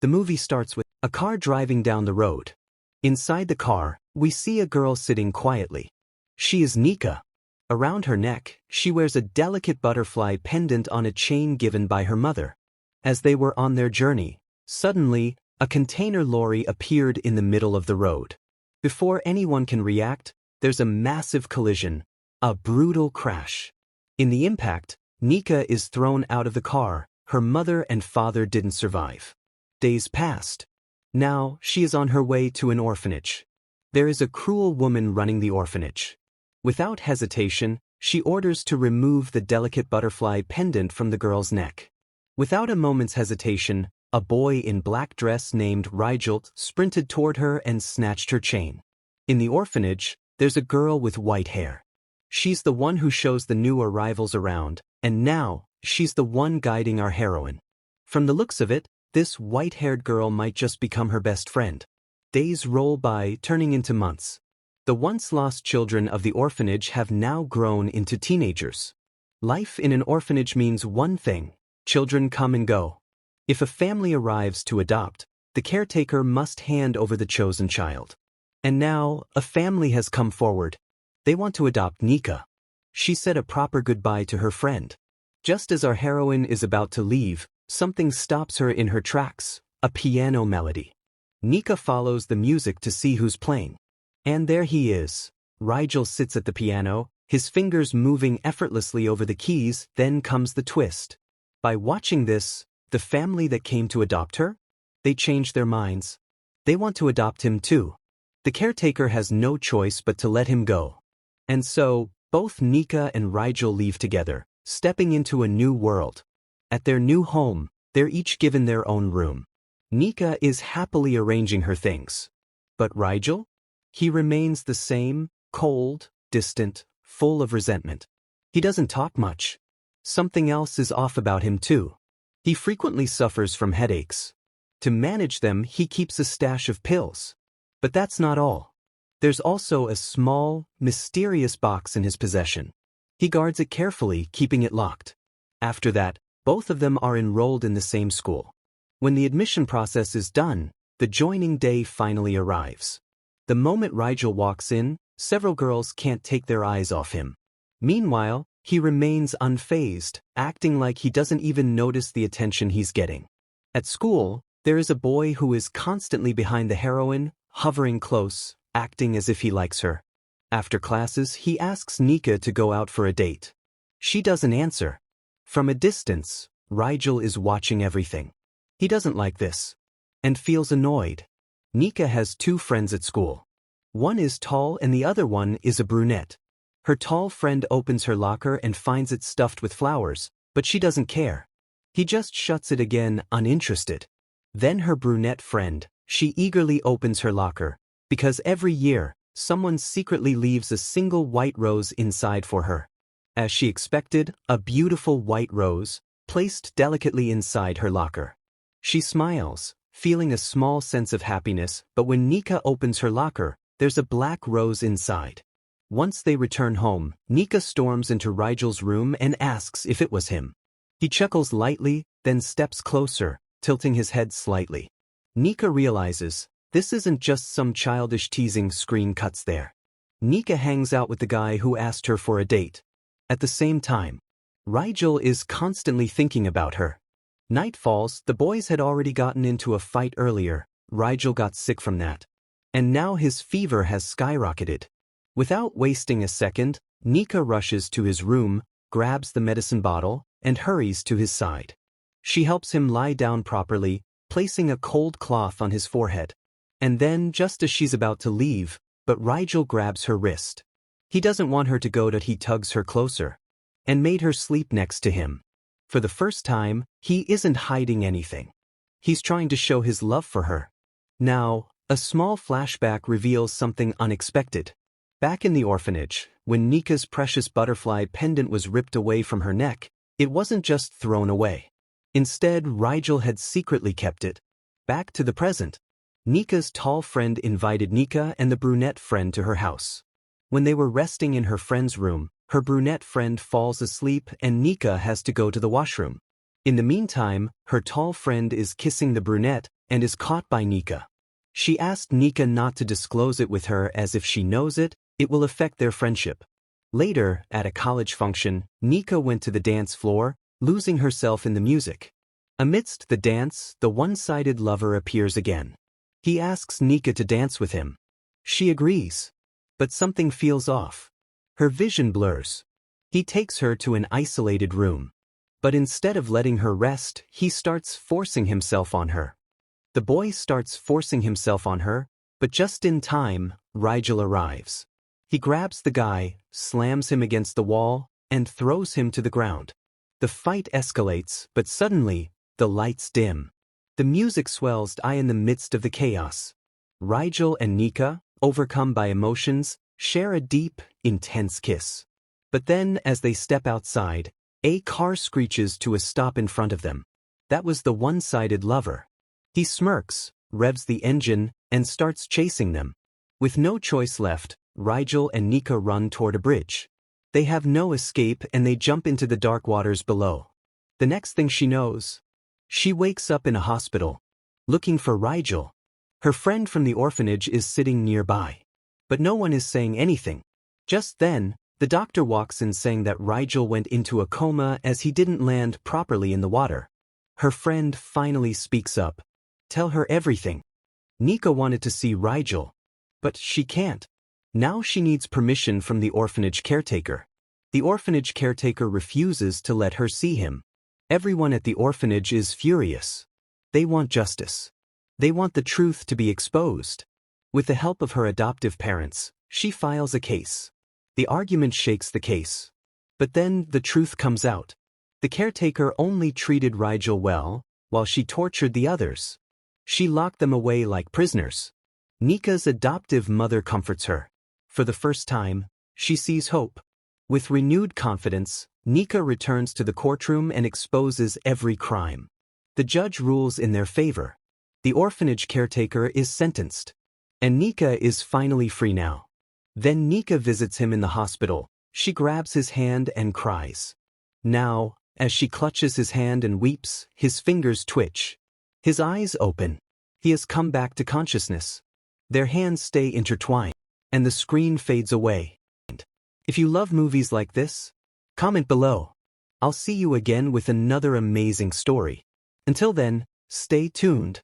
The movie starts with a car driving down the road. Inside the car, we see a girl sitting quietly. She is Nica. Around her neck, she wears a delicate butterfly pendant on a chain given by her mother. As they were on their journey, suddenly, a container lorry appeared in the middle of the road. Before anyone can react, there's a massive collision, a brutal crash. In the impact, Nica is thrown out of the car. Her mother and father didn't survive. Days passed. Now, she is on her way to an orphanage. There is a cruel woman running the orphanage. Without hesitation, she orders to remove the delicate butterfly pendant from the girl's neck. Without a moment's hesitation, a boy in black dress named Rigel sprinted toward her and snatched her chain. In the orphanage, there's a girl with white hair. She's the one who shows the new arrivals around, and now, she's the one guiding our heroine. From the looks of it, this white-haired girl might just become her best friend. Days roll by, turning into months. The once-lost children of the orphanage have now grown into teenagers. Life in an orphanage means one thing: children come and go. If a family arrives to adopt, the caretaker must hand over the chosen child. And now, a family has come forward. They want to adopt Nica. She said a proper goodbye to her friend. Just as our heroine is about to leave, something stops her in her tracks, a piano melody. Nica follows the music to see who's playing. And there he is. Rigel sits at the piano, his fingers moving effortlessly over the keys. Then comes the twist. By watching this, the family that came to adopt her, they change their minds. They want to adopt him too. The caretaker has no choice but to let him go. And so, both Nica and Rigel leave together, stepping into a new world. At their new home, they're each given their own room. Nica is happily arranging her things. But Rigel? He remains the same, cold, distant, full of resentment. He doesn't talk much. Something else is off about him too. He frequently suffers from headaches. To manage them, he keeps a stash of pills. But that's not all. There's also a small, mysterious box in his possession. He guards it carefully, keeping it locked. After that, both of them are enrolled in the same school. When the admission process is done, the joining day finally arrives. The moment Rigel walks in, several girls can't take their eyes off him. Meanwhile, he remains unfazed, acting like he doesn't even notice the attention he's getting. At school, there is a boy who is constantly behind the heroine, hovering close, acting as if he likes her. After classes, he asks Nica to go out for a date. She doesn't answer. From a distance, Rigel is watching everything. He doesn't like this, and feels annoyed. Nica has two friends at school. One is tall and the other one is a brunette. Her tall friend opens her locker and finds it stuffed with flowers, but she doesn't care. He just shuts it again, uninterested. Then her brunette friend, she eagerly opens her locker, because every year, someone secretly leaves a single white rose inside for her. As she expected, a beautiful white rose, placed delicately inside her locker. She smiles, feeling a small sense of happiness, but when Nica opens her locker, there's a black rose inside. Once they return home, Nica storms into Rigel's room and asks if it was him. He chuckles lightly, then steps closer, tilting his head slightly. Nica realizes, this isn't just some childish teasing. Screen cuts there. Nica hangs out with the guy who asked her for a date. At the same time, Rigel is constantly thinking about her. Night falls. The boys had already gotten into a fight earlier. Rigel got sick from that. And now his fever has skyrocketed. Without wasting a second, Nica rushes to his room, grabs the medicine bottle, and hurries to his side. She helps him lie down properly, placing a cold cloth on his forehead. And then, just as she's about to leave, but Rigel grabs her wrist. He doesn't want her to go, but he tugs her closer. And made her sleep next to him. For the first time, he isn't hiding anything. He's trying to show his love for her. Now, a small flashback reveals something unexpected. Back in the orphanage, when Nica's precious butterfly pendant was ripped away from her neck, it wasn't just thrown away. Instead, Rigel had secretly kept it. Back to the present. Nica's tall friend invited Nica and the brunette friend to her house. When they were resting in her friend's room, her brunette friend falls asleep and Nica has to go to the washroom. In the meantime, her tall friend is kissing the brunette, and is caught by Nica. She asked Nica not to disclose it with her as if she knows it will affect their friendship. Later, at a college function, Nica went to the dance floor, losing herself in the music. Amidst the dance, the one-sided lover appears again. He asks Nica to dance with him. She agrees. But something feels off. Her vision blurs. He takes her to an isolated room. But instead of letting her rest, he starts forcing himself on her. The boy starts forcing himself on her, but just in time, Rigel arrives. He grabs the guy, slams him against the wall, and throws him to the ground. The fight escalates, but suddenly, the lights dim. The music swells in the midst of the chaos. Rigel and Nica, overcome by emotions, share a deep, intense kiss. But then, as they step outside, a car screeches to a stop in front of them. That was the one-sided lover. He smirks, revs the engine, and starts chasing them. With no choice left, Rigel and Nica run toward a bridge. They have no escape and they jump into the dark waters below. The next thing she knows, she wakes up in a hospital, looking for Rigel. Her friend from the orphanage is sitting nearby. But no one is saying anything. Just then, the doctor walks in saying that Rigel went into a coma as he didn't land properly in the water. Her friend finally speaks up. Tell her everything. Nica wanted to see Rigel, but she can't. Now she needs permission from the orphanage caretaker. The orphanage caretaker refuses to let her see him. Everyone at the orphanage is furious. They want justice. They want the truth to be exposed. With the help of her adoptive parents, she files a case. The argument shakes the case. But then the truth comes out. The caretaker only treated Rigel well, while she tortured the others. She locked them away like prisoners. Nica's adoptive mother comforts her. For the first time, she sees hope. With renewed confidence, Nica returns to the courtroom and exposes every crime. The judge rules in their favor. The orphanage caretaker is sentenced. And Nica is finally free now. Then Nica visits him in the hospital. She grabs his hand and cries. Now, as she clutches his hand and weeps, his fingers twitch. His eyes open. He has come back to consciousness. Their hands stay intertwined, and the screen fades away. If you love movies like this, comment below. I'll see you again with another amazing story. Until then, stay tuned.